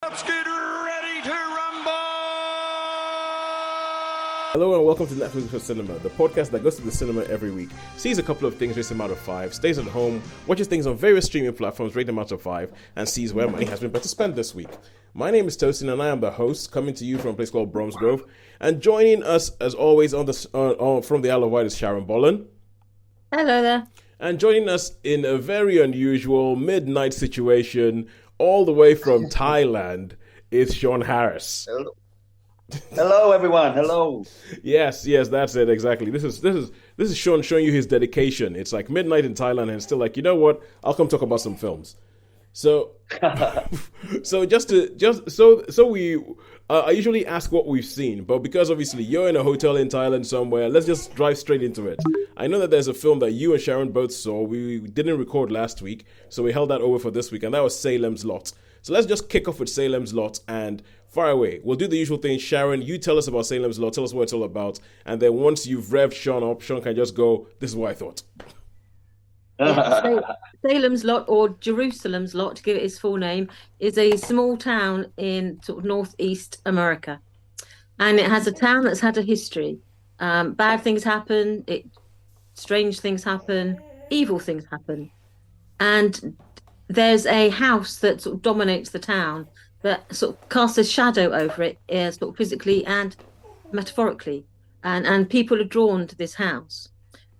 Let's get ready to rumble! Hello and welcome to Netflix for Cinema, the podcast that goes to the cinema every week, sees a couple of things, rates them out of 5, stays at home, watches things on various streaming platforms, rate them out of 5, and sees where money has been better spent this week. My name is Tosin and I am the host, coming to you from a place called Bromsgrove, and joining us as always from the Isle of Wight is Sharon Bollen. Hello there. And joining us in a very unusual midnight situation, all the way from Thailand, is Shaun Harris. Hello. Hello, everyone. Hello. Yes, that's it exactly. This is Shaun showing you his dedication. It's like midnight in Thailand, and it's still like, you know what? I'll come talk about some films. So, I usually ask what we've seen, but because obviously you're in a hotel in Thailand somewhere, let's just drive straight into it. I know that there's a film that you and Sharon both saw. We didn't record last week, so we held that over for this week, and that was Salem's Lot. So let's just kick off with Salem's Lot and fire away. We'll do the usual thing. Sharon, you tell us about Salem's Lot, tell us what it's all about, and then once you've revved Shaun up, Shaun can just go, this is what I thought. Yeah, Salem's Lot, or Jerusalem's Lot, to give it its full name, is a small town in sort of northeast America, and it has a town that's had a history. Bad things happen, strange things happen, evil things happen, and there's a house that sort of dominates the town that sort of casts a shadow over it, sort of physically and metaphorically, and people are drawn to this house.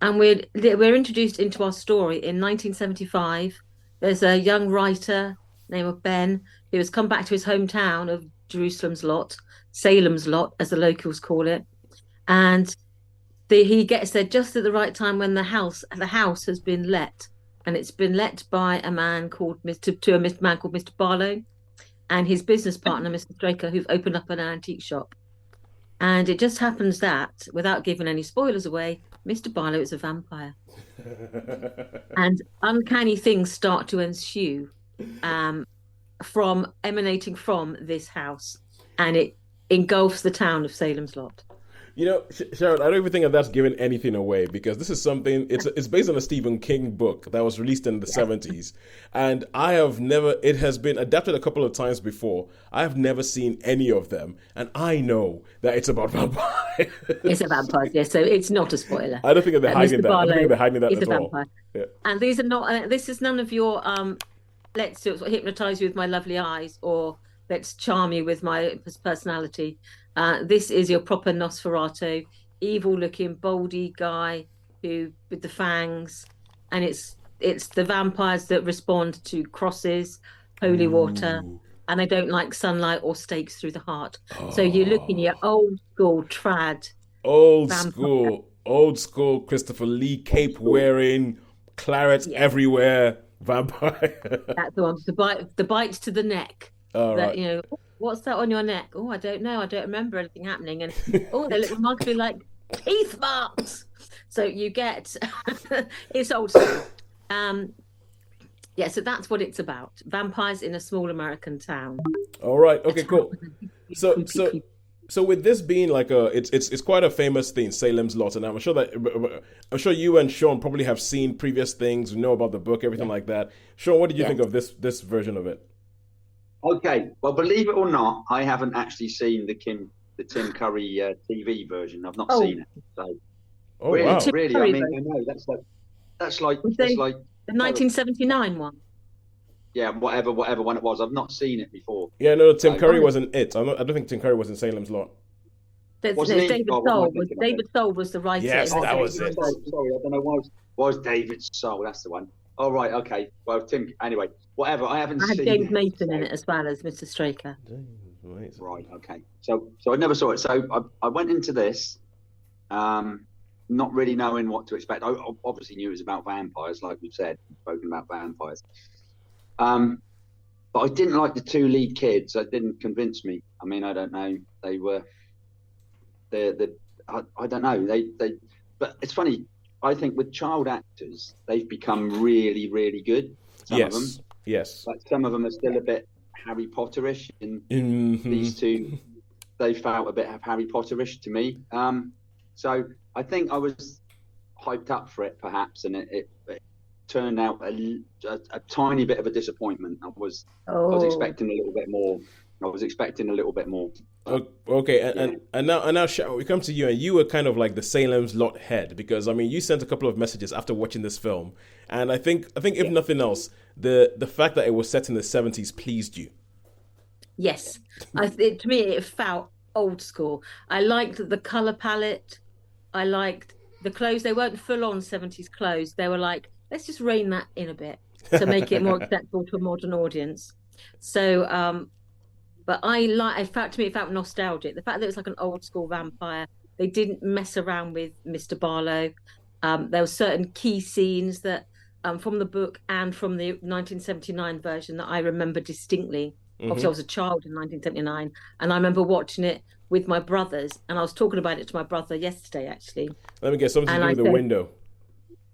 And we're introduced into our story in 1975. There's a young writer named Ben who has come back to his hometown of Jerusalem's Lot, Salem's Lot, as the locals call it. And he gets there just at the right time when the house has been let. And it's been let by a man called Mr. Barlow and his business partner, Mr. Straker, who've opened up an antique shop. And it just happens that, without giving any spoilers away, Mr. Barlow is a vampire. And uncanny things start to ensue emanating from this house. And it engulfs the town of Salem's Lot. You know, Sharon, I don't even think that that's giving anything away, because this is something, it's based on a Stephen King book that was released in the 70s. And it has been adapted a couple of times before. I have never seen any of them. And I know that it's about vampires. It's a vampire, yes, so it's not a spoiler. I don't think they're hiding that. I don't think they're hiding that at all. Yeah. And these are not, this is none of your, let's sort of hypnotize you with my lovely eyes, or let's charm you with my personality. This is your proper Nosferatu, evil-looking, boldy guy with the fangs, and it's the vampires that respond to crosses, holy water, and they don't like sunlight or stakes through the heart. Oh. So you're looking at old school trad, old school Christopher Lee cape wearing, claret everywhere vampire. That's the one. The bites to the neck. Right. You know. What's that on your neck? Oh, I don't know. I don't remember anything happening. And they look remarkably like teeth marks. So you get it's old school. So that's what it's about. Vampires in a small American town. All right. Okay, cool. So with this being like it's quite a famous thing, Salem's Lot, and I'm sure you and Shaun probably have seen previous things, know about the book, everything like that. Shaun, what did you think of this version of it? Okay, well, believe it or not, I haven't actually seen the Tim Curry TV version. I've not seen it. So, really, wow. Really, I mean, I know that's like the 1979 one. Yeah, whatever one it was. I've not seen it before. Yeah, no, Tim Curry wasn't it. I don't think Tim Curry was in Salem's Lot. David Soul was the writer. Yes, that was it. Sorry, I don't know why was David Soul. That's the one. Oh, right, okay. Well, Tim, anyway, whatever. I haven't seen it. I had James Mason in it as well as Mr. Straker. Right, okay. So I never saw it. So I went into this not really knowing what to expect. I obviously knew it was about vampires, like we've said, spoken about vampires. But I didn't like the two lead kids. That didn't convince me. I mean, I don't know. They were... I don't know. But it's funny. I think with child actors, they've become really, really good. Some of them. Yes. But some of them are still a bit Harry Potterish, and these two, they felt a bit Harry Potterish to me. So I think I was hyped up for it, perhaps, and it turned out a tiny bit of a disappointment. I was expecting a little bit more I was expecting a little bit more. Okay, and now we come to you, and you were kind of like the Salem's Lot head, because I mean you sent a couple of messages after watching this film, and I think if nothing else, the fact that it was set in the 70s pleased you. Yes, to me it felt old school. I liked the color palette. I liked the clothes. They weren't full on 70s clothes. They were like, let's just rein that in a bit to make it more acceptable to a modern audience. So, but to me, it felt nostalgic. The fact that it was like an old school vampire. They didn't mess around with Mr. Barlow. There were certain key scenes that from the book and from the 1979 version that I remember distinctly. Obviously, I was a child in 1979, and I remember watching it with my brothers, and I was talking about it to my brother yesterday, actually. Let me get something to do with the window.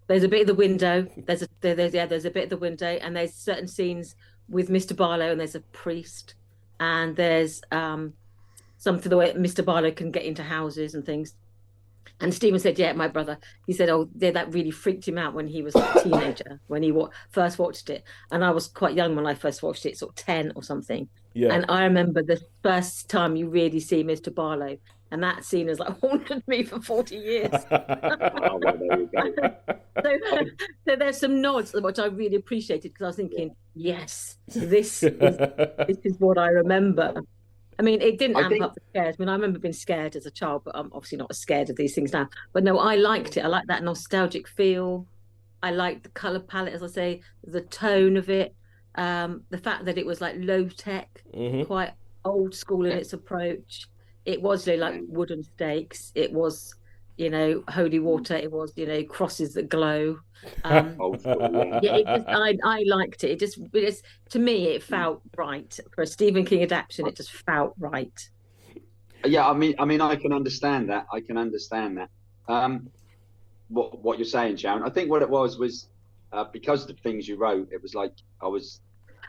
There's a bit of the window. There's a bit of the window, and there's certain scenes with Mr. Barlow, and there's a priest, and there's something the way Mr. Barlow can get into houses and things. And Stephen said, yeah, my brother, he said, oh, that really freaked him out when he was a teenager, when he first watched it. And I was quite young when I first watched it, sort of 10 or something. Yeah. And I remember the first time you really see Mr. Barlow, and that scene has like haunted me for 40 years. Oh, well, there you go. So there's some nods, which I really appreciated, because I was thinking, yes, this is what I remember. I mean, it didn't amp up the scares. I mean, I remember being scared as a child, but I'm obviously not as scared of these things now. But no, I liked it. I liked that nostalgic feel. I liked the colour palette, as I say, the tone of it, the fact that it was like low tech, quite old school in its approach. It was like wooden stakes. It was, holy water. It was, crosses that glow. I liked it. It just to me, it felt right for a Stephen King adaptation. It just felt right. Yeah, I mean, I can understand that. What you're saying, Shaun. I think what it was because of the things you wrote. It was like I was.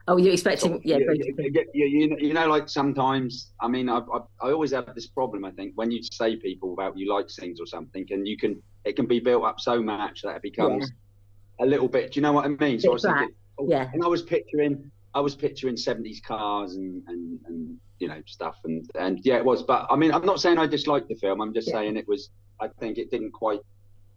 Oh, you're expecting? Like sometimes. I mean, I always have this problem. I think when you say people about you like things or something, and it can be built up so much that it becomes a little bit. Do you know what I mean? So I was thinking, and I was picturing 70s cars and stuff, and yeah, it was. But I mean, I'm not saying I disliked the film. I'm just saying it was. I think it didn't quite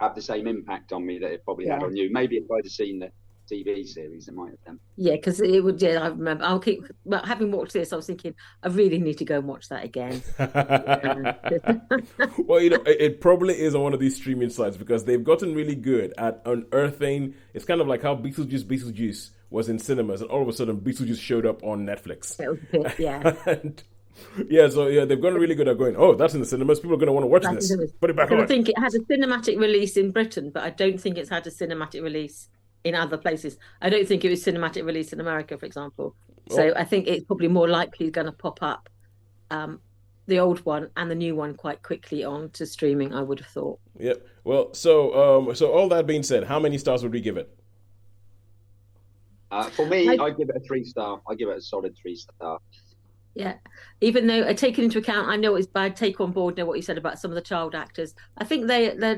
have the same impact on me that it probably had on you. Maybe if I'd have seen the TV series, it might have done. Yeah, because it would. Yeah, I remember. But having watched this, I was thinking I really need to go and watch that again. Well, it probably is on one of these streaming sites, because they've gotten really good at unearthing. It's kind of like how Beetlejuice was in cinemas, and all of a sudden Beetlejuice showed up on Netflix. It was a bit, yeah. So they've gotten really good at going, oh, that's in the cinemas. People are going to want to watch this. Put it back on. I think it had a cinematic release in Britain, but I don't think it's had a cinematic release in other places. I don't think it was cinematic release in America, for example. So I think it's probably more likely going to pop up the old one and the new one quite quickly on to streaming, I would have thought. Yep. Well, so all that being said, how many stars would we give it? For me, I give it a 3-star. I give it a solid 3-star. Yeah, even though I take it into account, I know it's bad. Take on board what you said about some of the child actors. I think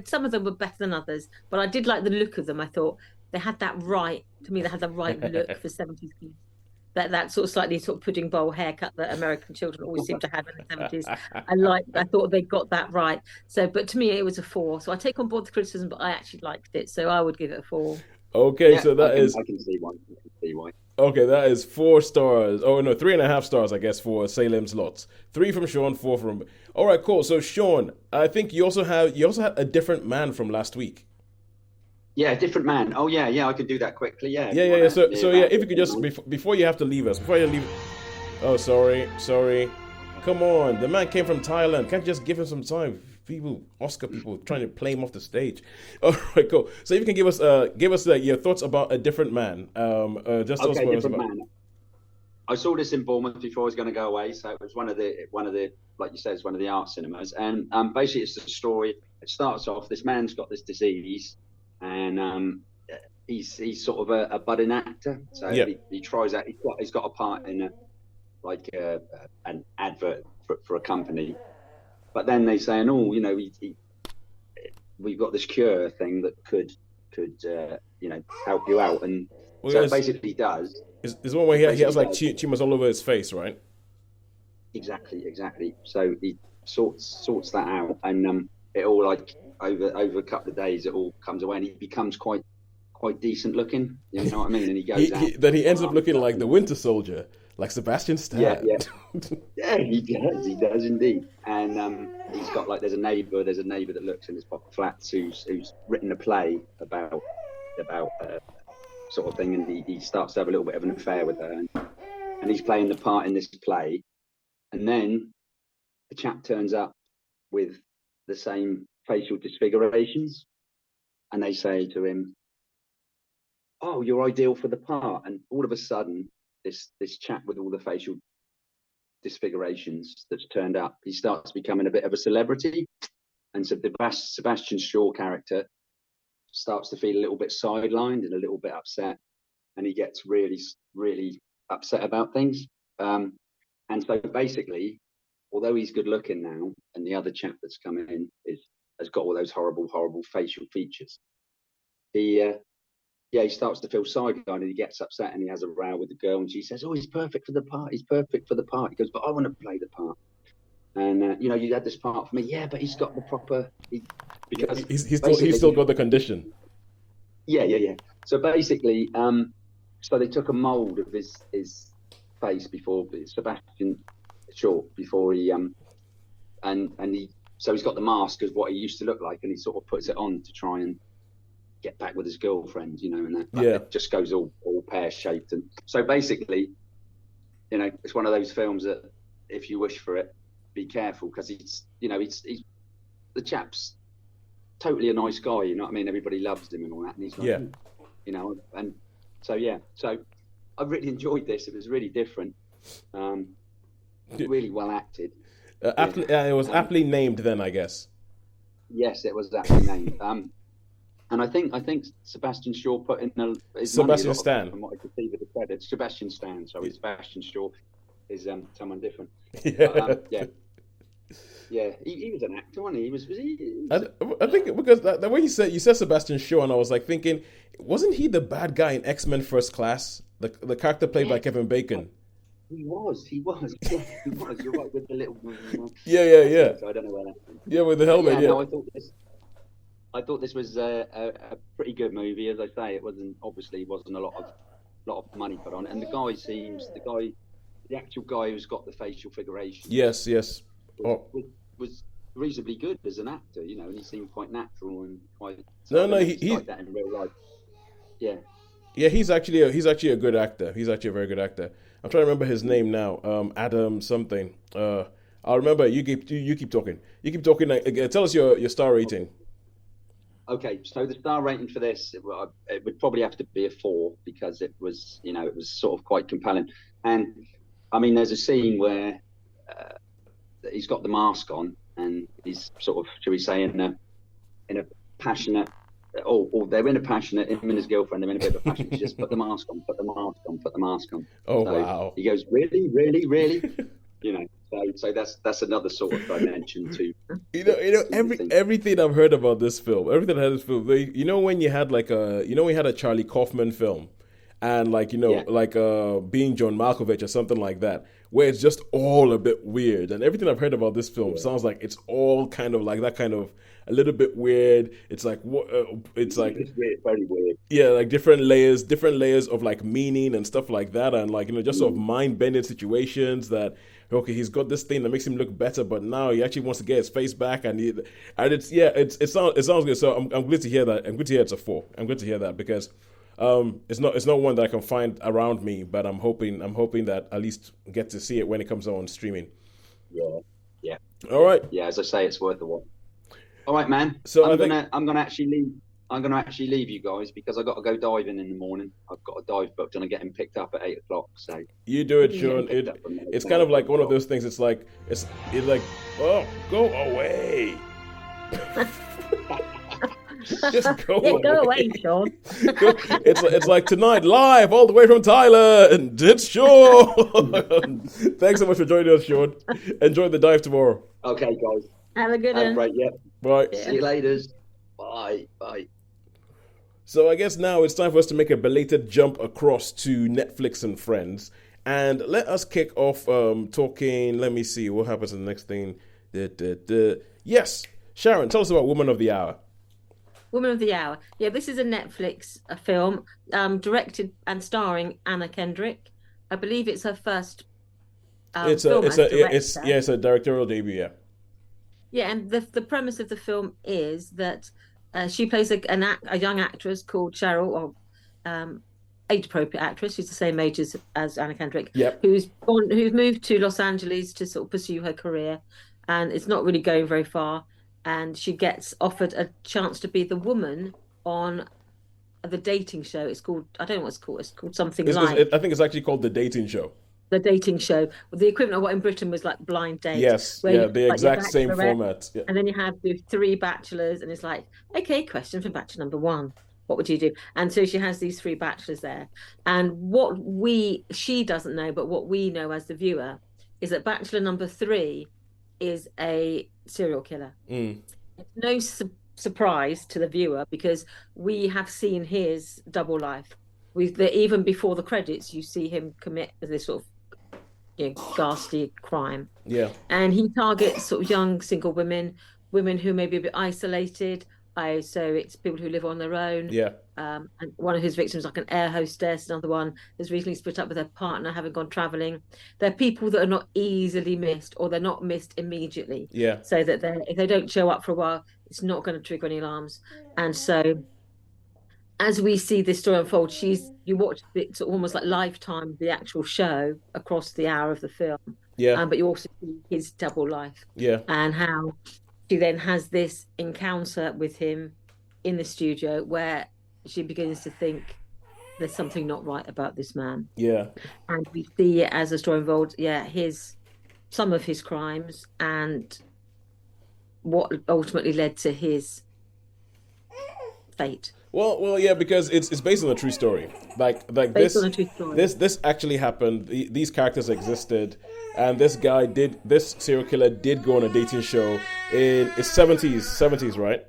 some of them were better than others, but I did like the look of them. I thought they had that right. To me, they had the right look for 70s kids. That sort of slightly sort of pudding bowl haircut that American children always seem to have in the 70s. I thought they got that right. So, but to me, it was a 4. So I take on board the criticism, but I actually liked it. So I would give it a 4. Okay, yeah, so I can see why. Okay, that is 4 stars. Oh no, 3.5 stars, I guess, for Salem's Lot. 3 from Shaun, 4 from. All right, cool. So Shaun, I think you also had a different man from last week. Yeah, different man. Oh yeah, I could do that quickly. Yeah. So if you could just before you have to leave us, Oh, sorry. Come on, the man came from Thailand. Can't you just give him some time? Oscar people trying to play him off the stage. All right, cool. So if you can give us your thoughts about A Different Man. Different Man. I saw this in Bournemouth before I was going to go away, so it was one of the like you said, it's one of the art cinemas, and basically it's the story. It starts off, this man's got this disease, and he's sort of a budding actor, so he tries out. He's got a part in an advert for a company. But then they saying, we've got this cure thing that could help you out, and it basically does. Is one where he has like tumors all over his face, right? Exactly. So he sorts that out, and it all like over a couple of days, it all comes away, and he becomes quite decent looking. You know what I mean? And he goes out. Then he ends up looking like the Winter Soldier, like Sebastian Stan. Yeah, he does indeed. And he's got like there's a neighbour that looks in his block of flats who's written a play about sort of thing, and he starts to have a little bit of an affair with her, and he's playing the part in this play, and then the chap turns up with the same facial disfigurations, and they say to him, "Oh, you're ideal for the part." And all of a sudden, this chap with all the facial disfigurations that's turned up, he starts becoming a bit of a celebrity, and so the Sebastian Shaw character starts to feel a little bit sidelined and a little bit upset, and he gets really, really upset about things. And so basically, although he's good looking now, and the other chap that's come in has got all those horrible facial features, he starts to feel sidelined, and he gets upset, and he has a row with the girl, and she says, "Oh, he's perfect for the part. He goes, "But I want to play the part." And you had this part for me. Yeah, but he's got the proper. Because he's still got the condition. Yeah. So basically, so they took a mold of his face before Sebastian Shaw before he so he's got the mask of what he used to look like, and he sort of puts it on to try and get back with his girlfriend, and that it just goes all pear-shaped. And so basically, it's one of those films that if you wish for it, be careful, because he's the chap's totally a nice guy, you know what I mean? Everybody loves him and all that, and he's like, and so I really enjoyed this. It was really different, really well acted. It was aptly named then, I guess. Yes, it was aptly named. And I think Sebastian Shaw put in his Sebastian Stan. From what I could see with the credits. Sebastian Stan, sorry. Sebastian Shaw is someone different. Yeah, he was an actor, wasn't he? Was he? I think because the way you said Sebastian Shaw, and I was like thinking, wasn't he the bad guy in X-Men First Class? The character played by Kevin Bacon. He was. Yeah, he was. You're right, with the little. Yeah. So I don't know where that. Yeah, with the helmet. Yeah. No, I thought this was a pretty good movie. As I say, it wasn't a lot of money put on it, and the actual guy who's got the facial figuration. Yes. Was reasonably good as an actor, and he seemed quite natural and quite. He like that in real life. Yeah. Yeah, he's actually a good actor. He's actually a very good actor. I'm trying to remember his name now. Adam something. I'll remember. You keep talking. Tell us your star rating. Okay, so the star rating for this, it would probably have to be a 4, because it was sort of quite compelling. And I mean, there's a scene where he's got the mask on, and he's sort of, shall we say, in a passionate, or they're in a passionate, him and his girlfriend, they're in a bit of a passion. He just put the mask on. Oh, so wow. He goes, really? So that's another sort of dimension to. Everything I've heard about this film, when you had a Charlie Kaufman film, and Being John Malkovich or something like that, where it's just all a bit weird, and everything I've heard about this film sounds like it's all kind of like that, kind of a little bit weird. It's like it's weird, very weird. Yeah, like different layers of like meaning and stuff like that, and just sort of mind-bending situations that. Okay, he's got this thing that makes him look better, but now he actually wants to get his face back, it sounds good. So I'm glad to hear that. I'm glad to hear it's a 4. I'm glad to hear that, because it's not one that I can find around me, but I'm hoping that at least get to see it when it comes on streaming. Yeah. All right. Yeah, as I say, it's worth a watch. All right, man. So I'm gonna actually leave. I'm going to actually leave you guys, because I've got to go diving in the morning. I've got a dive booked, and I'm getting picked up at 8 o'clock. So you do it, Sean. It's kind of like one of those things. It's like, oh, go away. Just go away. Go away, Sean. It's like tonight, live all the way from Thailand. It's Sean. Thanks so much for joining us, Sean. Enjoy the dive tomorrow. Okay, guys. Have a good one. Right, yeah. Bye. See you later. Bye. So I guess now it's time for us to make a belated jump across to Netflix and Friends. And let us kick off talking. Let me see what happens in the next thing. Yes, Sharon, tell us about Woman of the Hour. Woman of the Hour. Yeah, this is a Netflix film directed and starring Anna Kendrick. I believe it's her first film as director. It's a directorial debut. Yeah. Yeah, and the premise of the film is that she plays a young actress called Cheryl, or age-appropriate actress. She's the same age as Anna Kendrick. Yep. Who's moved to Los Angeles to sort of pursue her career, and it's not really going very far. And she gets offered a chance to be the woman on the dating show. It's called, I don't know what it's called. It's called something I think it's actually called The Dating Show. The dating show, the equivalent of what in Britain was like Blind Date. Yes, the exact same format. Yeah. And then you have the 3 bachelors, and it's like, okay, question for bachelor number 1. What would you do? And so she has these 3 bachelors there. And what she doesn't know, but what we know as the viewer, is that bachelor number 3 is a serial killer. It's no surprise to the viewer, because we have seen his double life. Even before the credits, you see him commit this sort of ghastly crime. Yeah. And he targets sort of young single women who may be a bit isolated. So it's people who live on their own. Yeah. And one of his victims, like an air hostess, another one has recently split up with their partner, having gone traveling. They're people that are not easily missed, or they're not missed immediately. Yeah. So that if they don't show up for a while, it's not going to trigger any alarms. And so, as we see this story unfold, you watch it almost like Lifetime, the actual show, across the hour of the film. Yeah. But you also see his double life. Yeah. And how she then has this encounter with him in the studio, where she begins to think there's something not right about this man. Yeah. And we see it as the story unfolds, some of his crimes and what ultimately led to his fate. Well, yeah, because it's based on a true story. Like based on a true story. This actually happened. These characters existed, and this serial killer did go on a dating show in his 70s, right?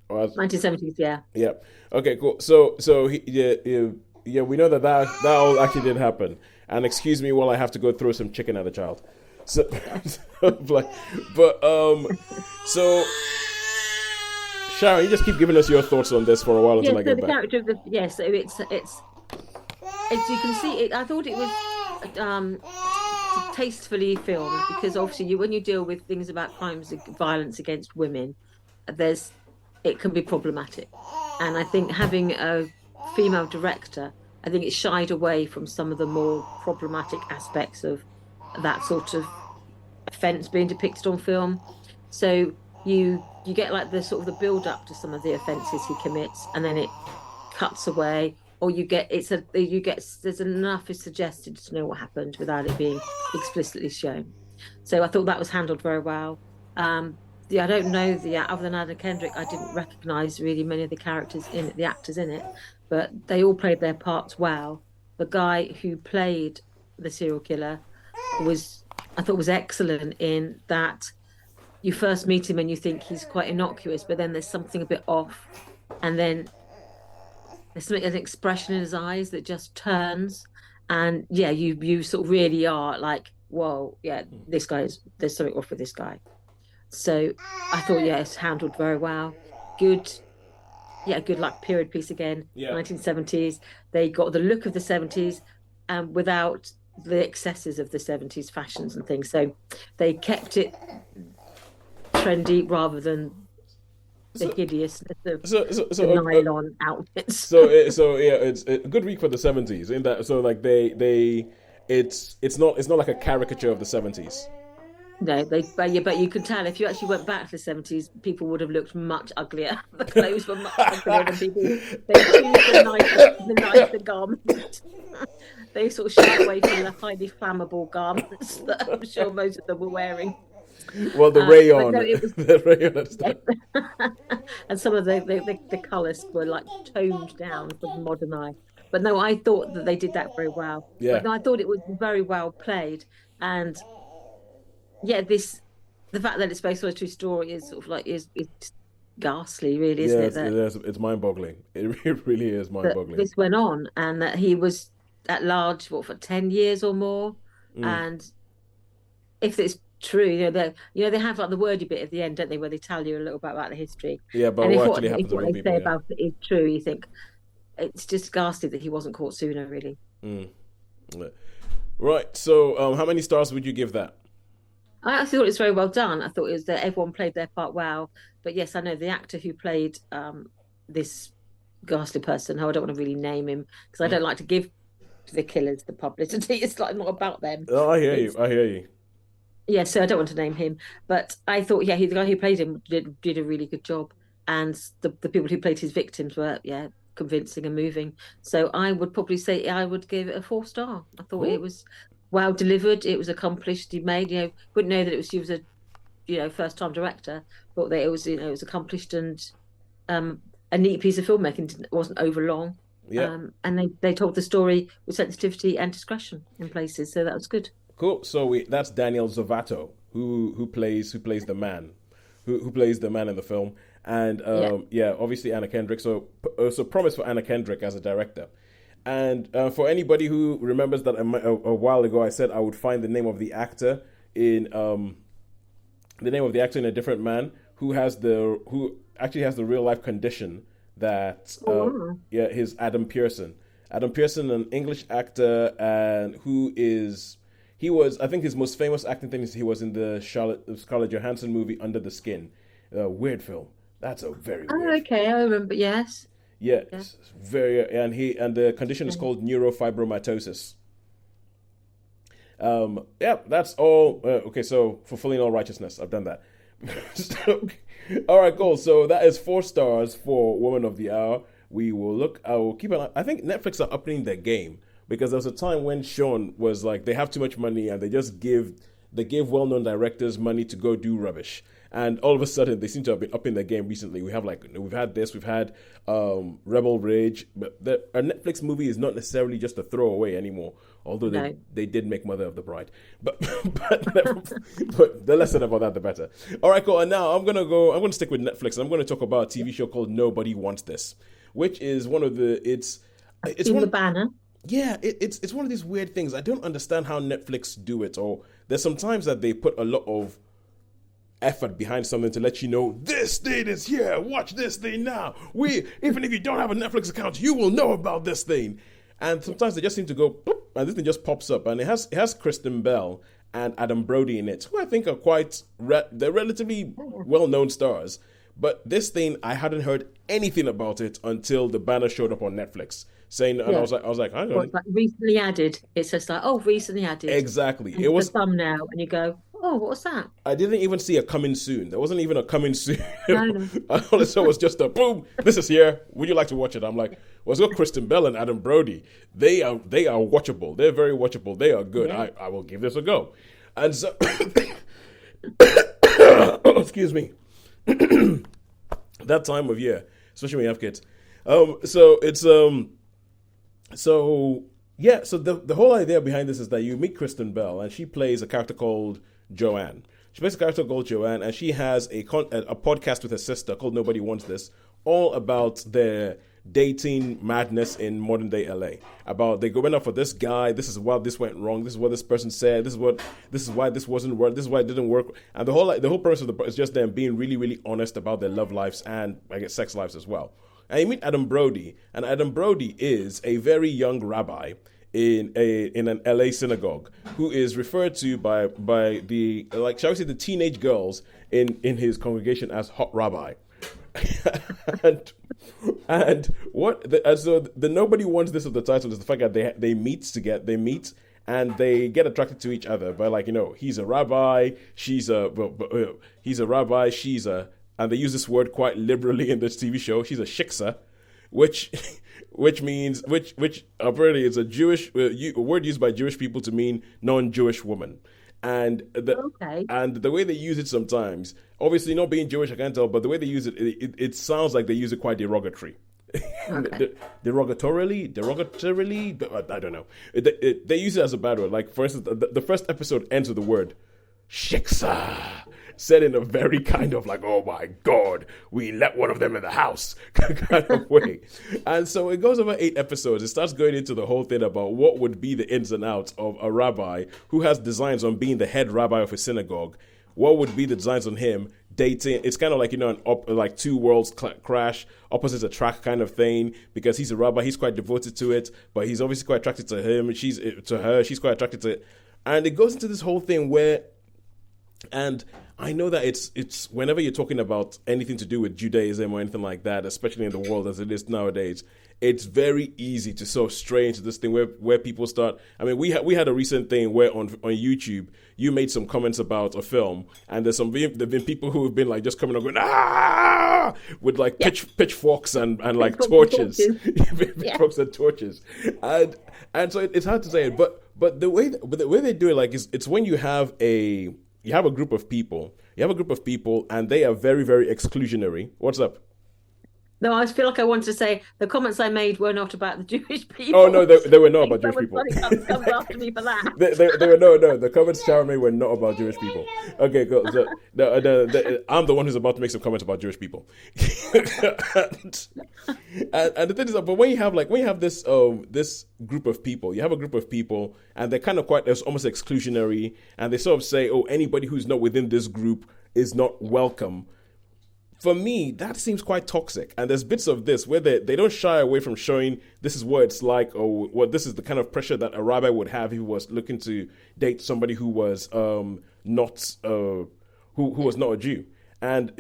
1970s, yeah. Yeah. Okay, cool. So we know that all actually did happen. And excuse me while I have to go throw some chicken at the child. So Sharon, you just keep giving us your thoughts on this for a while until I get back. Character of so it's you can see it. I thought it was tastefully filmed, because obviously when you deal with things about crimes of violence against women, it can be problematic. And I think having a female director, I think it shied away from some of the more problematic aspects of that sort of offence being depicted on film. So you get like the sort of the build up to some of the offences he commits, and then it cuts away, or there's enough is suggested to know what happened without it being explicitly shown. So I thought that was handled very well. I don't know other than Anna Kendrick, I didn't recognise really many of the characters in it, the actors in it, but they all played their parts well. The guy who played the serial killer I thought was excellent in that. You first meet him and you think he's quite innocuous, but then there's something a bit off, and then there's an expression in his eyes that just turns, and you sort of really are like, whoa, yeah, there's something off with this guy. So I thought, it's handled very well. Good like period piece again. 1970s. They got the look of the 70s, and without the excesses of the 70s fashions and things. So they kept it trendy rather than the hideousness of the nylon outfits. So it's a good week for the 70s in that. So like it's not like a caricature of the 70s. No, but you could tell if you actually went back to the 70s, people would have looked much uglier. The clothes were much uglier than people. They choose the nicer garments. They sort of shy away from the highly flammable garments that I'm sure most of them were wearing. Well, the rayon, the rayon, and some of the colours were like toned down for the modern eye. But no, I thought that they did that very well. Yeah, but no, I thought it was very well played, and the fact that it's based on a true story is sort of like it's ghastly, really, isn't it? It's mind-boggling. It really is mind-boggling. This went on, and that he was at large, for 10 years or more. And if it's true, they have like the wordy bit at the end, don't they, where they tell you a little bit about the history. Yeah, but and what if actually happens to what real they people? say Yeah. about it is true, you think it's just ghastly that he wasn't caught sooner, really. Right. So, how many stars would you give that? I thought it was very well done. I thought it was that everyone played their part well. But yes, I know the actor who played this ghastly person, who I don't want to really name him because I don't like to give the killers the publicity. It's like not about them. Oh, I hear you. Yeah, so I don't want to name him. But I thought, the guy who played him did a really good job. And the people who played his victims were, convincing and moving. So I would probably say I would give it a 4-star. I thought it was well delivered. It was accomplished. He made, wouldn't know that he was a, first time director. Thought that it was, it was accomplished and a neat piece of filmmaking. It wasn't over long. Yeah. And they told the story with sensitivity and discretion in places. So that was good. Cool. So that's Daniel Zovato who plays the man, who plays the man in the film. And obviously Anna Kendrick. So promise for Anna Kendrick as a director. And for anybody who remembers that a while ago I said I would find the name of the actor in A Different Man who actually has the real life condition that his Adam Pearson. Adam Pearson, an English actor, and I think his most famous acting thing is he was in the Scarlett Johansson movie Under the Skin. Weird film. That's a very weird okay, I remember, yes. Yeah, it's very, and the condition is called neurofibromatosis. That's all. Okay, so fulfilling all righteousness, I've done that. All right, cool. So that is 4 stars for Woman of the Hour. I will keep an eye. I think Netflix are upping their game because there was a time when Shaun was like, they have too much money and they give well-known directors money to go do rubbish. And all of a sudden, they seem to have been upping their game recently. We've had Rebel Ridge, but a Netflix movie is not necessarily just a throwaway anymore. Although they did make Mother of the Bride, but the less said about that, the better. All right, cool. And now I'm gonna stick with Netflix, and I'm gonna talk about a TV show called Nobody Wants This, which is one of the it's one the banner. Yeah, it's one of these weird things. I don't understand how Netflix do it. Or there's sometimes that they put a lot of effort behind something to let you know this thing is here. Watch this thing now. Even if you don't have a Netflix account, you will know about this thing. And sometimes they just seem to go boop, and this thing just pops up, and it has Kristen Bell and Adam Brody in it, who I think are they're relatively well-known stars. But this thing, I hadn't heard anything about it until the banner showed up on Netflix. And I was like, hang on. It's like recently added. It's just like, recently added. Exactly. And it was the thumbnail, and you go, what's that? I didn't even see a coming soon. There wasn't even a coming soon. No. All I saw was just a boom. This is here. Would you like to watch it? I'm like, it's got Kristen Bell and Adam Brody. They are watchable. They're very watchable. They are good. Yeah. I will give this a go. And so, excuse me. That time of year, especially when you have kids. So the whole idea behind this is that you meet Kristen Bell, and she plays a character called Joanne. And she has a podcast with her sister called Nobody Wants This, all about their dating madness in modern day LA. About they went out for this guy, this is why this went wrong, this is what this person said, this is why this wasn't work, this is why it didn't work. And the whole purpose of is just them being really, really honest about their love lives and I guess sex lives as well. And you meet Adam Brody, and Adam Brody is a very young rabbi in an LA synagogue who is referred to by the, like, shall we say, the teenage girls in his congregation as hot rabbi. and so the Nobody Wants This of the title is the fact that they meet and they get attracted to each other. But like, he's a rabbi, and they use this word quite liberally in this TV show. She's a shiksa, which apparently is a Jewish a word used by Jewish people to mean non-Jewish woman. And the way they use it sometimes, obviously not being Jewish, I can't tell, but the way they use it sounds like they use it quite derogatory. Okay. Derogatorily, I don't know. They use it as a bad word. Like, for instance, the first episode ends with the word Shiksa, said in a very kind of like, oh my God, we let one of them in the house kind of way. And so it goes over 8 episodes. It starts going into the whole thing about what would be the ins and outs of a rabbi who has designs on being the head rabbi of a synagogue. What would be the designs on him dating? It's kind of like, like two worlds crash, opposites attract kind of thing, because he's a rabbi, he's quite devoted to it, but he's obviously quite attracted to him, she's quite attracted to it. And it goes into this whole thing where, and I know that it's whenever you're talking about anything to do with Judaism or anything like that, especially in the world as it is nowadays, it's very easy to sort of stray into this thing where people start. I mean, we had a recent thing where on YouTube you made some comments about a film, and there've been people who have been like just coming up going with like pitchforks and like torches, pitchforks and torches, and so it's hard to say it, but the way they do it, like, it's when you have a group of people, and they are very, very exclusionary. What's up? No, I feel like I wanted to say the comments I made were not about the Jewish people. Oh no, they were not about Jewish people. Comes after me for that. They were no. The comments Sharon made were not about Jewish people. Okay, cool. So I'm the one who's about to make some comments about Jewish people. and the thing is that, but when you have this this group of people, you have a group of people, and they're kind of there's almost exclusionary, and they sort of say, oh, anybody who's not within this group is not welcome. For me, that seems quite toxic. And there's bits of this where they don't shy away from showing this is what it's like, or what this is the kind of pressure that a rabbi would have if he was looking to date somebody who was not who was not a Jew, and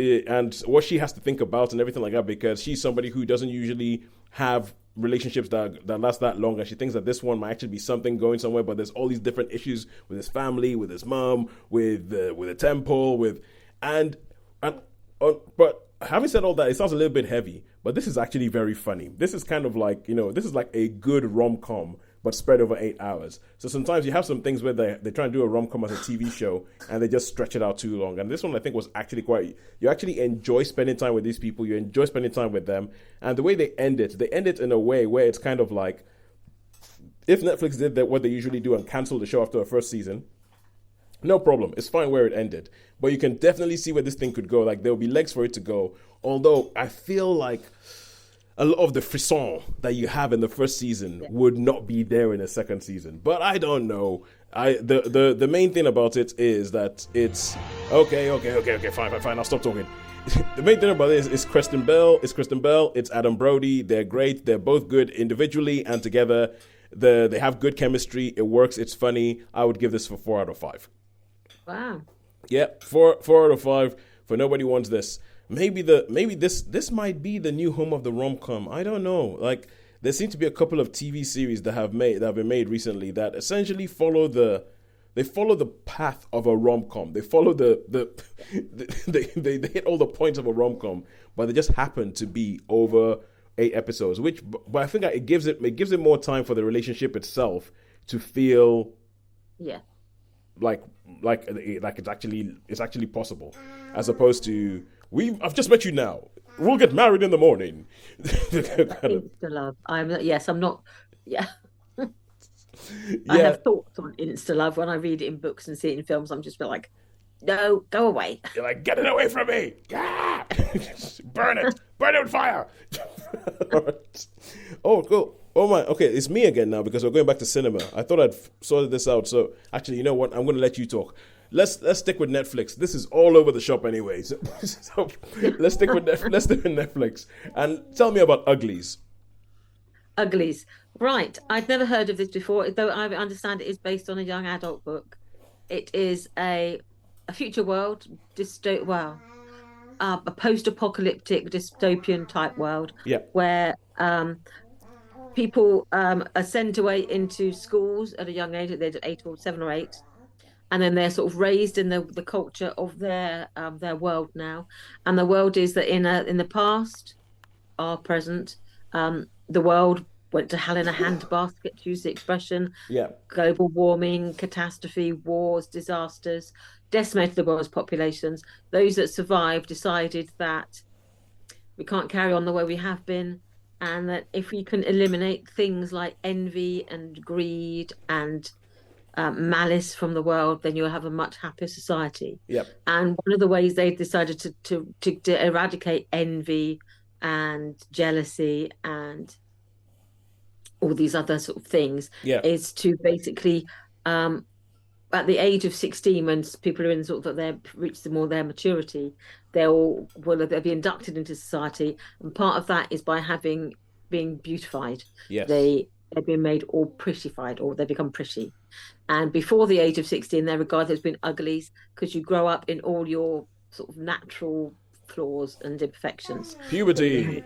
what she has to think about and everything like that, because she's somebody who doesn't usually have relationships that last that long, and she thinks that this one might actually be something going somewhere, but there's all these different issues with his family, with his mom, with the temple, but having said all that, it sounds a little bit heavy, but this is actually very funny. This is kind of like, this is like a good rom-com, but spread over 8 hours. So sometimes you have some things where they try and do a rom-com as a TV show, and they just stretch it out too long. And this one, I think, was actually you actually enjoy spending time with these people, you enjoy spending time with them, and the way they end it in a way where it's kind of like, if Netflix did what they usually do and cancel the show after the first season, no problem. It's fine where it ended. But you can definitely see where this thing could go. Like, there'll be legs for it to go. Although I feel like a lot of the frisson that you have in the first season would not be there in the second season. But I don't know. The main thing about it is that it's okay, fine. I'll stop talking. The main thing about it is Kristen Bell. It's Adam Brody. They're great. They're both good individually and together. They have good chemistry. It works. It's funny. I would give this for 4 out of 5. Wow. Yeah, 4 out of 5 for Nobody Wants This. Maybe this might be the new home of the rom-com. I don't know. Like, there seem to be a couple of TV series that have been made recently that essentially follow the path of a rom-com. They follow they hit all the points of a rom-com, but they just happen to be over 8 episodes. But I think it gives it more time for the relationship itself to feel like it's actually possible, as opposed to I've just met you now, we'll get married in the morning. Insta love. I'm not. Yeah. I have thoughts on insta love when I read it in books and see it in films. I'm just like, no, go away. You're like, get it away from me! Yeah! burn it with fire. Oh, cool. Oh my, okay, it's me again now because we're going back to cinema. I thought I'd sorted this out. So actually, you know what? I'm going to let you talk. Let's stick with Netflix. This is all over the shop anyways. So let's stick with Netflix. And tell me about Uglies. Uglies. Right. I'd never heard of this before, though I understand it is based on a young adult book. It is a future world, a post-apocalyptic dystopian type world, where people are sent away into schools at a young age, at the age of 8 or 7 or 8, and then they're sort of raised in the culture of their world now. And the world is that in the past, our present, the world went to hell in a handbasket, to use the expression. Yeah. Global warming, catastrophe, wars, disasters, decimated the world's populations. Those that survived decided that we can't carry on the way we have been, and that if we can eliminate things like envy and greed and malice from the world, then you'll have a much happier society. Yep. And one of the ways they decided to eradicate envy and jealousy and all these other sort of things is to basically at the age of 16, when people are in sort of reach their maturity, they'll be inducted into society, and part of that is by being beautified. Yes. They're being made all prettified, or they become pretty. And before the age of 16, they're regarded as being uglies, because you grow up in all your sort of natural flaws and imperfections. Puberty.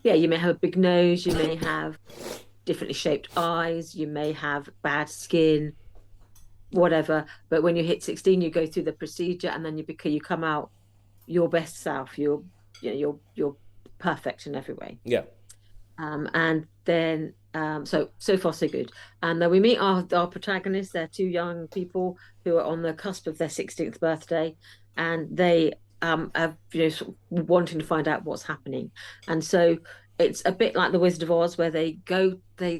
Yeah, you may have a big nose, you may have differently shaped eyes, you may have bad skin, whatever. But when you hit 16, you go through the procedure, and then you come out your best self. You're perfect in every way. Yeah. And then so far so good. And then we meet our protagonists. They're two young people who are on the cusp of their 16th birthday, and they are sort of wanting to find out what's happening. And so it's a bit like the Wizard of Oz, where they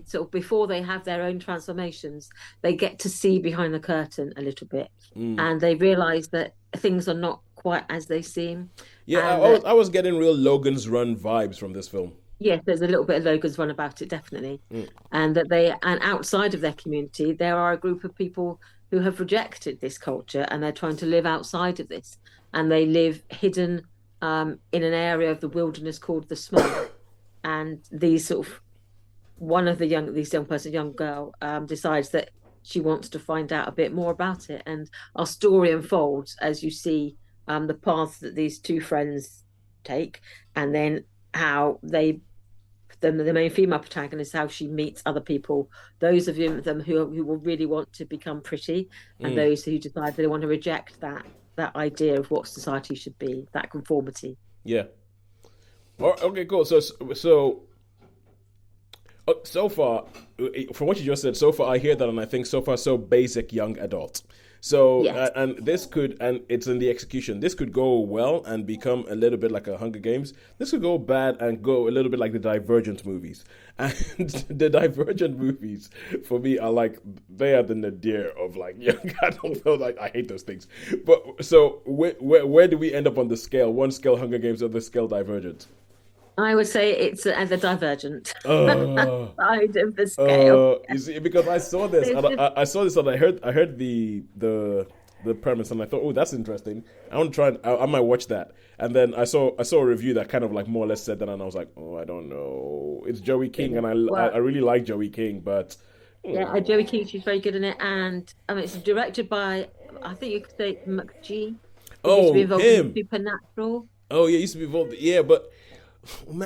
sort of, before they have their own transformations, they get to see behind the curtain a little bit, and they realize that things are not quite as they seem. Yeah, I was getting real Logan's Run vibes from this film. Yes, there's a little bit of Logan's Run about it, definitely. And outside of their community, there are a group of people who have rejected this culture, and they're trying to live outside of this, and they live hidden in an area of the wilderness called the Smog. And these sort of young girl decides that she wants to find out a bit more about it, and our story unfolds as you see the path that these two friends take, and then how the main female protagonist, how she meets other people, those of them who will really want to become pretty, and those who decide they want to reject that idea of what society should be, that conformity. Yeah. Okay, cool. So far, from what you just said, so far I hear that, and I think so far so basic young adult. So yes. And it's in the execution. This could go well and become a little bit like a Hunger Games. This could go bad and go a little bit like the Divergent movies. And the Divergent movies for me are like, they are the nadir of like young adult films. Like, I hate those things. But so where do we end up on the scale? One scale Hunger Games, other scale Divergent. I would say it's the Divergent side of the scale. You see, because I saw this, and I heard the premise, and I thought, oh, that's interesting. I want to try. I might watch that. And then I saw a review that kind of like more or less said that, and I was like, oh, I don't know. It's Joey King, and I really like Joey King, but Joey King, she's very good in it, and it's directed by, I think you could say, McGee. Oh, him. In Supernatural. Oh, yeah, he used to be involved. Yeah, but.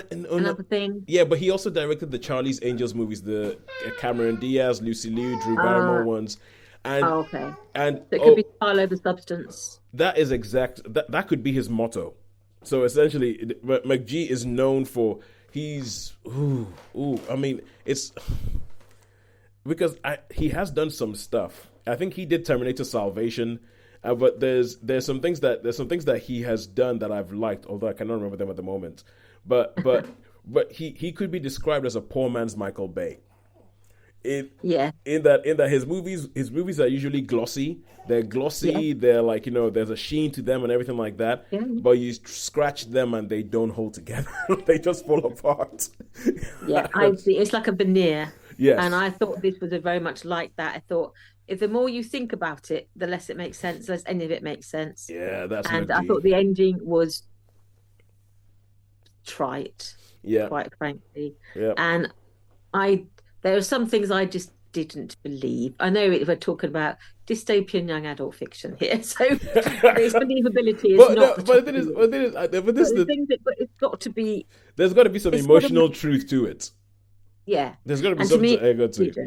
Another thing. Yeah, but he also directed the Charlie's Angels movies, the Cameron Diaz, Lucy Liu, Drew Barrymore ones. And, okay. And so it could be style over substance. That is exact. That could be his motto. So essentially, McGee is known for I mean, it's because he has done some stuff. I think he did Terminator Salvation. But there's some things that he has done that I've liked, although I cannot remember them at the moment. But he could be described as a poor man's Michael Bay. In that his movies are usually glossy. They're glossy. They're like, there's a sheen to them and everything like that. Yeah. But you scratch them and they don't hold together. They just fall apart. Yeah, I see. It's like a veneer. Yes. And I thought this was very much like that. I thought, if the more you think about it, the less it makes sense, the less any of it makes sense. Yeah, that's and McGee. I thought the ending was trite. Yeah, quite frankly. Yeah, and there are some things I just didn't believe. I know we're talking about dystopian young adult fiction here, so its believability is not. But it's got to be. There's got to be some emotional truth to it. Yeah, there's got to be something to it.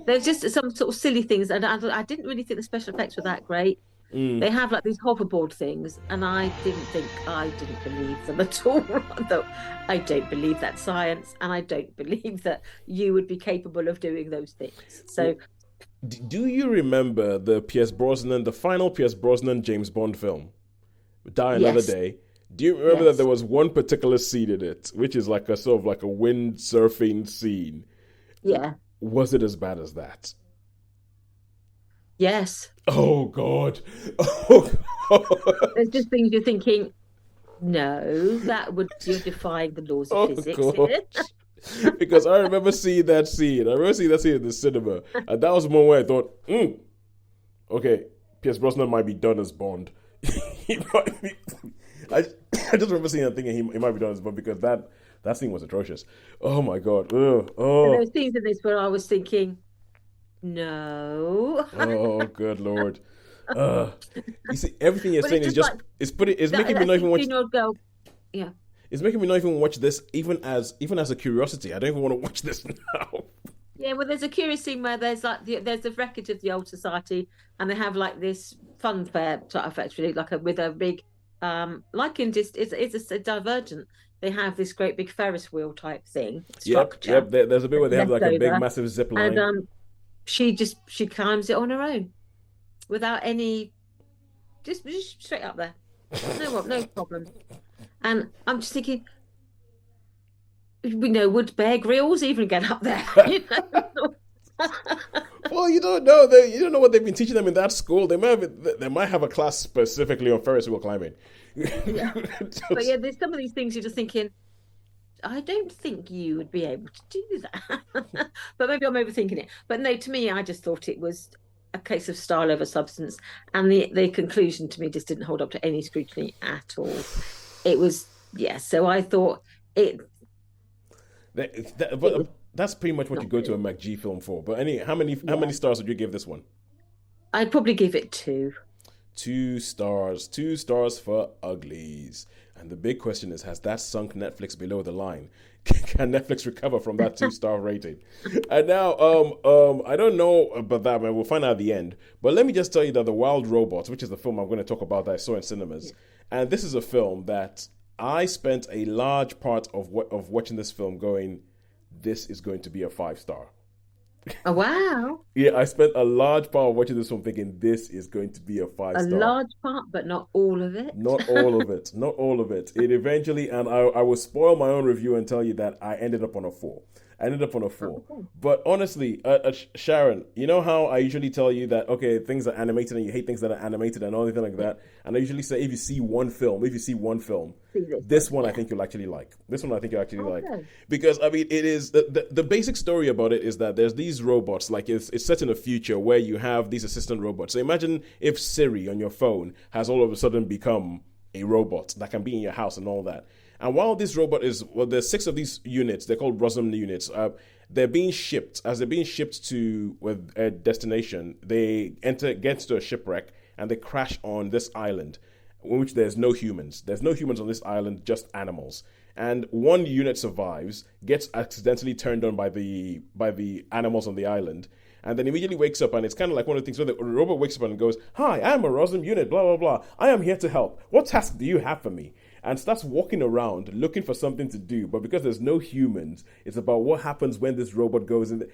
There's just some sort of silly things, and I didn't really think the special effects were that great. They have like these hoverboard things, and I didn't believe them at all. I don't believe that science, and I don't believe that you would be capable of doing those things. So, do you remember the final Pierce Brosnan James Bond film, Die Another Day? Do you remember that there was one particular scene in it, which is like a sort of like a windsurfing scene? Yeah. Was it as bad as that? Yes. Oh God. Oh God. There's just things you're thinking, no, you're defying the laws of Oh physics God. here. Because I remember seeing that scene. I remember seeing that scene in the cinema, and that was the moment where I thought, okay, Pierce Brosnan might be done as Bond. He might be. I just remember seeing that thinking he might be done as Bond because that scene was atrocious. Oh my God. Ugh. And there Oh. were scenes in this where I was thinking, no. Oh, good Lord. You see, everything you're But saying it's is just just like it's that, making me that not even watch. 16-year-old girl. Yeah. It's making me not even watch this, even as a curiosity. I don't even want to watch this now. Yeah, well, there's a curious scene where there's the wreckage of the old society, and they have like this fun fair sort of actually with a big like in just it's a Divergent. They have this great big Ferris wheel type thing structure. Yep. There's a bit where they have left like a big over, massive zip line. and she climbs it on her own without any, just straight up there, no problem. And I'm just thinking, would Bear Grylls even get up there? Well, you don't know. You don't know what they've been teaching them in that school. They might have a class specifically on Ferris wheel climbing. Yeah. But yeah, there's some of these things you're just thinking, I don't think you would be able to do that. But maybe I'm overthinking it. But no, to me, I just thought it was a case of style over substance, and the conclusion to me just didn't hold up to any scrutiny at all. It was, yeah. So I thought it. But that's pretty much what you go to a McG film for. But how many stars would you give this one? I'd probably give it 2. 2 stars. 2 stars for Uglies. And the big question is, has that sunk Netflix below the line? Can Netflix recover from that 2-star rating? And now, I don't know about that, man. We'll find out at the end. But let me just tell you that The Wild Robots, which is the film I'm going to talk about that I saw in cinemas, and this is a film that I spent a large part of watching this film going, this is going to be a 5-star. Oh, wow. Yeah, I spent a large part of watching this film thinking this is going to be a 5-star. A large part, but not all of it. Not all of it. Not all of it. It eventually, and I will spoil my own review and tell you that I ended up on a 4. Okay. But honestly, Sharon, you know how I usually tell you that, okay, things are animated and you hate things that are animated and anything like that? And I usually say, if you see one film, this one I think you'll actually like. Because, I mean, it is, the basic story about it is that there's these robots, like it's set in a future where you have these assistant robots. So imagine if Siri on your phone has all of a sudden become a robot that can be in your house and all that. And while this robot there's 6 of these units, they're called Rosum units. They're being shipped. As they're being shipped to a destination, they get to a shipwreck and they crash on this island, in which there's no humans. There's no humans on this island, just animals. And one unit survives, gets accidentally turned on by the animals on the island, and then immediately wakes up, and it's kind of like one of the things where the robot wakes up and goes, "Hi, I'm a Rosum unit, blah, blah, blah. I am here to help. What task do you have for me?" And starts walking around looking for something to do. But because there's no humans, it's about what happens when this robot goes in.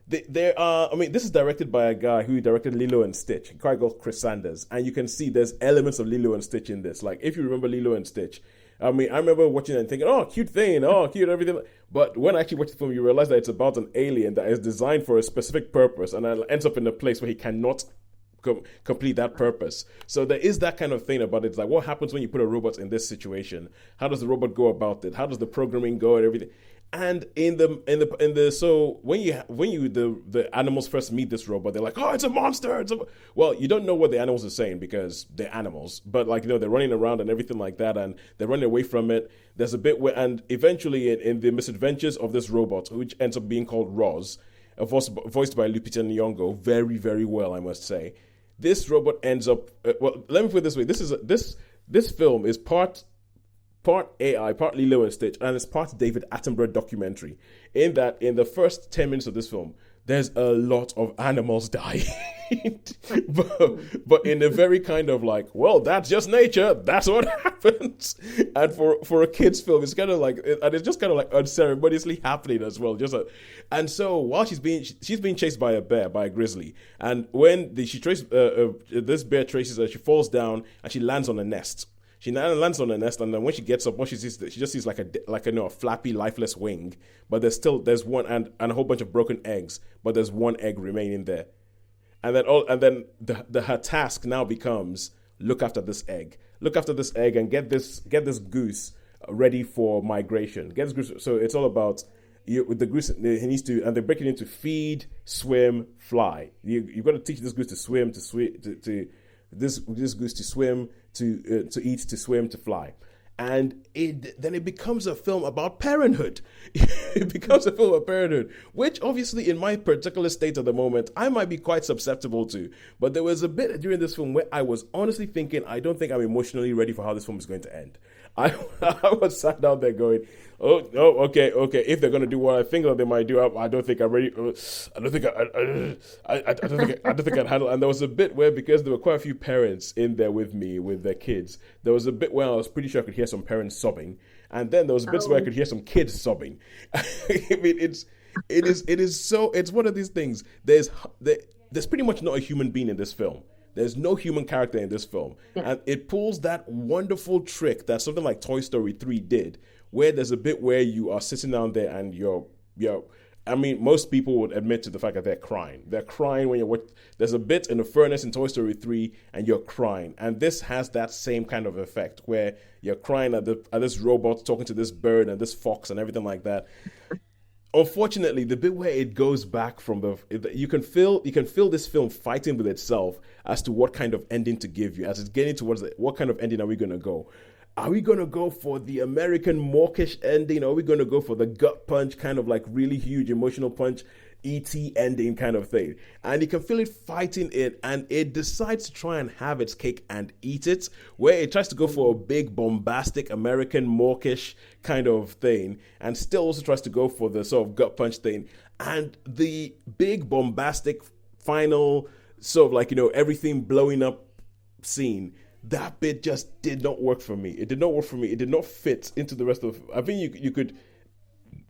There are, I mean, this is directed by a guy who directed Lilo and Stitch, a guy called Chris Sanders. And you can see there's elements of Lilo and Stitch in this. Like, if you remember Lilo and Stitch, I mean, I remember watching it and thinking, oh, cute thing, oh, cute, everything. But when I actually watch the film, you realize that it's about an alien that is designed for a specific purpose and ends up in a place where he cannot complete that purpose. So there is that kind of thing about it. It's like, what happens when you put a robot in this situation? How does the robot go about it? How does the programming go and everything? And so when the animals first meet this robot, they're like, oh, it's a monster. Well, you don't know what the animals are saying because they're animals, but like, they're running around and everything like that, and they're running away from it. There's a bit where, and eventually in the misadventures of this robot, which ends up being called Roz, voiced by Lupita N'yongo, very, very well, I must say. This robot ends up. Well, let me put it this way: this film is part AI, part Lilo and Stitch, and it's part David Attenborough documentary. In that, in the first 10 minutes of this film, there's a lot of animals dying, but in a very kind of like, well, that's just nature. That's what happens. And for a kids' film, it's kind of like, and it's just kind of like unceremoniously happening as well. And so while she's being chased by a bear, by a grizzly, and when this bear traces her, she falls down and she lands on a nest. She lands on the nest, and then when she gets up, what she sees, she just sees like a flappy, lifeless wing. But there's one and a whole bunch of broken eggs, but there's one egg remaining there. And then her task now becomes look after this egg, and get this goose ready for migration. Get this goose. So it's all about with the goose. He needs to, and they break it into feed, swim, fly. You've got to teach this goose to swim, this goose to swim, to eat, to swim, to fly. And then it becomes a film about parenthood. It becomes a film about parenthood, which obviously in my particular state at the moment, I might be quite susceptible to. But there was a bit during this film where I was honestly thinking, I don't think I'm emotionally ready for how this film is going to end. I was sat down there going, oh, okay. If they're going to do what I think that they might do, I don't think I'm ready. I don't think I'd handle. And there was a bit where, because there were quite a few parents in there with me with their kids, there was a bit where I was pretty sure I could hear some parents sobbing, and then there was bits where I could hear some kids sobbing. I mean, it's one of these things. There's pretty much not a human being in this film. There's no human character in this film. Yeah. And it pulls that wonderful trick that something like Toy Story 3 did, where there's a bit where you are sitting down there and I mean, most people would admit to the fact that they're crying. They're crying when there's a bit in the furnace in Toy Story 3 and you're crying. And this has that same kind of effect where you're crying at this robot talking to this bird and this fox and everything like that. Unfortunately, the bit where it goes back from you can feel this film fighting with itself as to what kind of ending to give you, as it's getting towards what kind of ending are we going to go. Are we going to go for the American mawkish ending? Or are we going to go for the gut punch, kind of like really huge emotional punch, E.T. ending kind of thing? And you can feel it fighting it, and it decides to try and have its cake and eat it, where it tries to go for a big, bombastic, American mawkish kind of thing, and still also tries to go for the sort of gut punch thing. And the big, bombastic, final, sort of like, everything blowing up scene, that bit just did not work for me. It did not work for me. It did not fit into the rest of. I think you could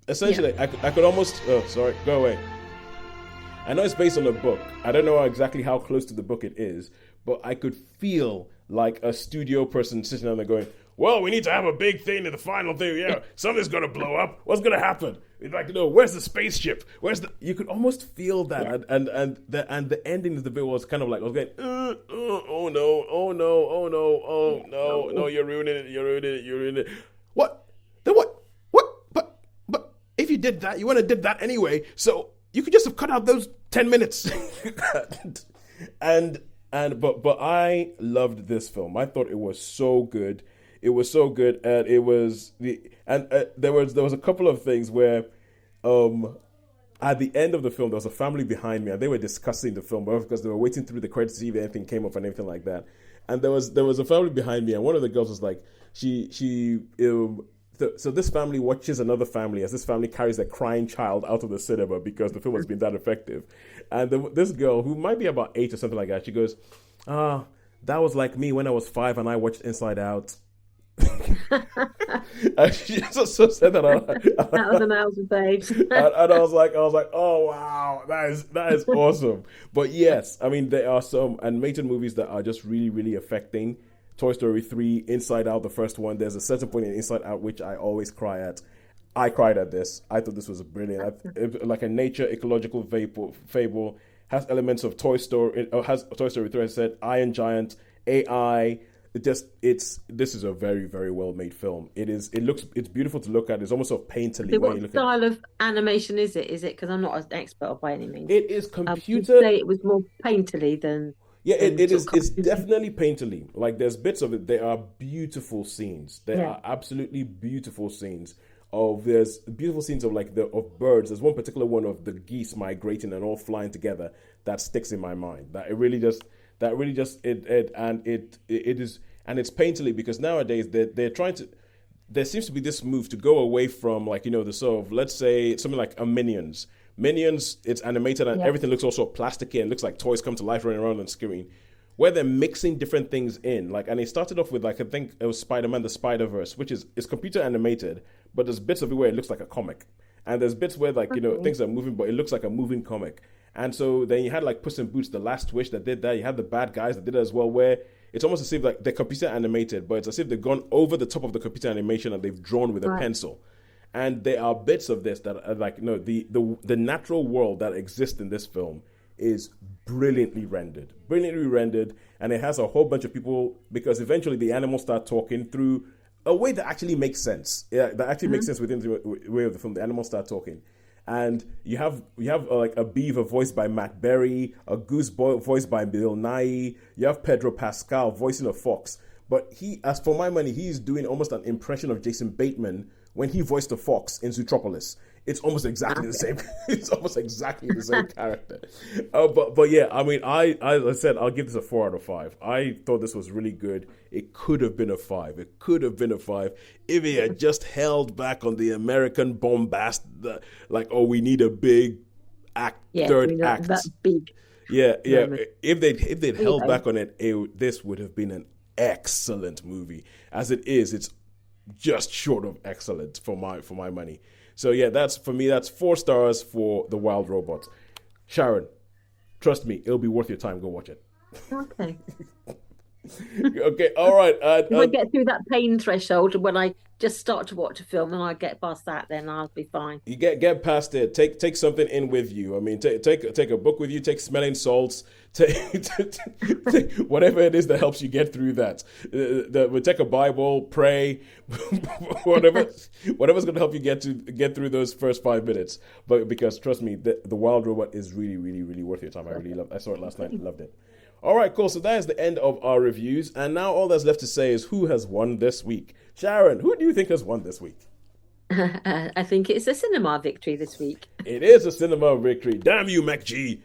essentially. Yeah. I could almost. Oh, sorry. Go away. I know it's based on a book. I don't know exactly how close to the book it is, but I could feel like a studio person sitting down there going, "Well, we need to have a big thing in the final thing. Yeah, something's gonna blow up. What's gonna happen? We'd like to know, where's the spaceship? You could almost feel that, yeah. and the ending of the bit was kind of like, I was going, oh no, you're ruining it. What? Then what? But if you did that, you wouldn't have did that anyway. So you could just have cut out those 10 minutes. But I loved this film. I thought it was so good. It was so good, and there was a couple of things where, at the end of the film, there was a family behind me, and they were discussing the film because they were waiting through the credits to see if anything came up and anything like that. And there was a family behind me, and one of the girls was like, so this family watches another family as this family carries a crying child out of the cinema because the film has been that effective. And this girl, who might be about 8 or something like that, she goes, that was like me when I was 5 and I watched Inside Out. And she just said that out of the mouths of babes. and I was like, oh wow, that is awesome. But yes, I mean, there are some animated movies that are just really, really affecting. Toy Story 3, Inside Out, the first one. There's a certain point in Inside Out which I always cry at. I cried at this. I thought this was brilliant. Like a nature ecological fable, has elements of Toy Story. Has Toy Story 3. I said Iron Giant, AI. This is a very, very well made film. It's beautiful to look at. It's almost sort of painterly. What style of animation is it? Is it, because I'm not an expert by any means? It is computer. I would say it was more painterly than. Yeah, it is. It's definitely painterly. Like, there's bits of it. There are beautiful scenes. There are absolutely beautiful scenes. There's beautiful scenes of of birds. There's one particular one of the geese migrating and all flying together that sticks in my mind. And it's painterly because nowadays they're trying to. There seems to be this move to go away from the sort of, let's say, something like a Minions. Minions, it's animated and everything looks also plasticky and looks like toys come to life running around on screen, where they're mixing different things in. And it started off with I think it was Spider-Man: The Spider-Verse, which is computer animated, but there's bits of it where it looks like a comic, and there's bits where things are moving, but it looks like a moving comic. And so then you had like Puss in Boots, The Last Wish that did that. You had the bad guys that did it as well, where it's almost as if like they're computer animated, but it's as if they've gone over the top of the computer animation and they've drawn with a pencil. And there are bits of this that are like, the natural world that exists in this film is brilliantly rendered, and it has a whole bunch of people, because eventually the animals start talking through a way that actually makes sense. Yeah, that actually makes sense within the way of the film. The animals start talking. And you have like a beaver voiced by Matt Berry, a goose voiced by Bill Nighy. You have Pedro Pascal voicing a fox. But he, as for my money, he's doing almost an impression of Jason Bateman when he voiced the fox in Zootropolis. It's almost exactly the same. It's almost exactly the same character. But yeah, I mean, I said I'll give this a 4 out of 5. I thought this was really good. It could have been a 5. It could have been a 5 if he had just held back on the American bombast, we need a big third act. That big. Yeah. If they'd held back on it, this would have been an excellent movie. As it is, it's just short of excellent for my money. So yeah, that's 4 stars for The Wild Robot. Sharon, trust me, it'll be worth your time. Go watch it. Okay. Okay, all right. If I get through that pain threshold when I just start to watch a film and I get past that, then I'll be fine. You get past it. Take something in with you. I mean, take a book with you. Take smelling salts. Take whatever it is that helps you get through that. Take a Bible, pray, whatever's going to help you get through those first 5 minutes. But because trust me, the Wild Robot is really, really, really worth your time. I saw it last night. Loved it. All right, cool. So that is the end of our reviews. And now all that's left to say is who has won this week. Sharon, who do you think has won this week? I think it's a cinema victory this week. It is a cinema victory. Damn you, MacG.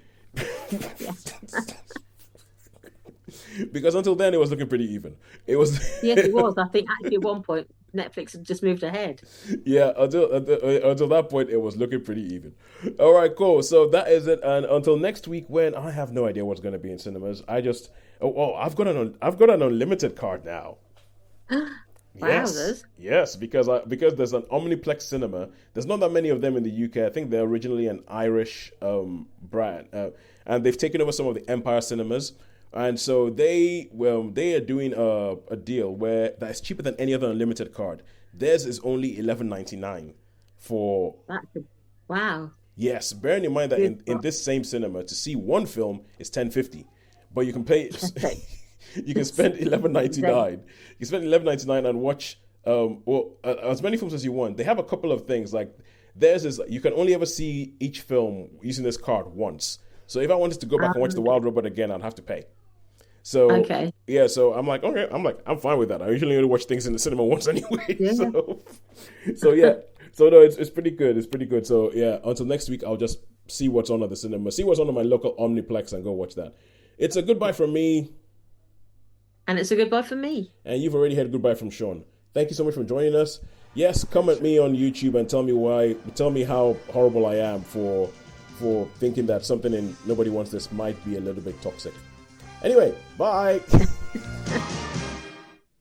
Because until then, it was looking pretty even. It was. Yes, it was. I think actually at one point, Netflix had just moved ahead. Yeah, until that point, it was looking pretty even. All right, cool. So that is it. And until next week, when I have no idea what's going to be in cinemas, I've got an unlimited card now. Yes, because there's an Omniplex cinema. There's not that many of them in the UK. I think they're originally an Irish brand, and they've taken over some of the Empire cinemas. And so they are doing a deal where that's cheaper than any other unlimited card. Theirs is only $11.99 for. Wow. Yes, bearing in mind that in this same cinema to see one film is $10.50, but you can pay. You can spend $11.99. You can spend $11.99 and watch as many films as you want. They have a couple of things like theirs is you can only ever see each film using this card once. So if I wanted to go back and watch The Wild Robot again, I'd have to pay. So yeah, so I'm like, okay, I'm fine with that. I usually only watch things in the cinema once anyway. Yeah. So yeah. So no, it's pretty good. It's pretty good. So yeah, until next week, I'll just see what's on at the cinema, see what's on at my local Omniplex, and go watch that. It's a goodbye from me. And it's a goodbye from me. And you've already had a goodbye from Shaun. Thank you so much for joining us. Yes, come at me on YouTube and tell me how horrible I am for thinking that something in Nobody Wants This might be a little bit toxic. Anyway, bye.